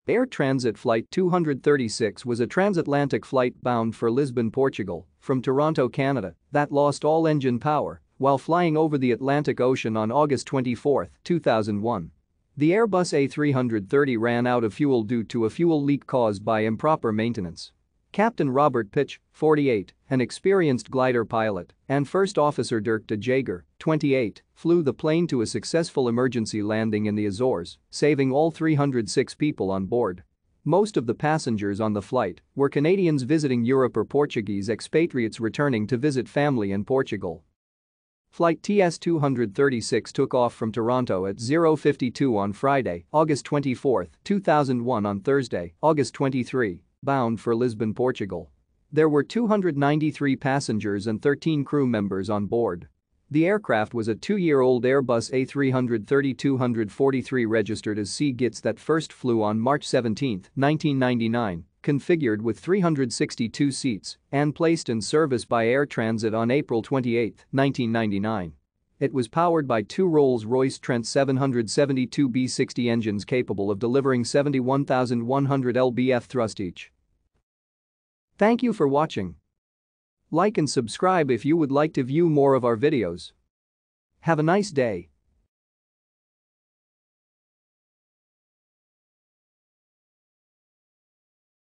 Air Transat Flight 236 was a transatlantic flight bound for Lisbon, Portugal, from Toronto, Canada, that lost all engine power while flying over the Atlantic Ocean on August 24, 2001. The Airbus A330 ran out of fuel due to a fuel leak caused by improper maintenance. Captain Robert Piché, 48, an experienced glider pilot, and First Officer Dirk de Jager, 28, flew the plane to a successful emergency landing in the Azores, saving all 306 people on board. Most of the passengers on the flight were Canadians visiting Europe or Portuguese expatriates returning to visit family in Portugal. Flight TS-236 took off from Toronto at 0:52 on Friday, August 24, 2001 on Thursday, August 23, bound for Lisbon, Portugal. There were 293 passengers and 13 crew members on board. The aircraft was a 2-year-old Airbus A330-243 registered as C-GITS that first flew on March 17, 1999, configured with 362 seats, and placed in service by Air Transat on April 28, 1999. It was powered by two Rolls-Royce Trent 772 B60 engines capable of delivering 71,100 lb-ft thrust each. Thank you for watching. Like and subscribe if you would like to view more of our videos. Have a nice day.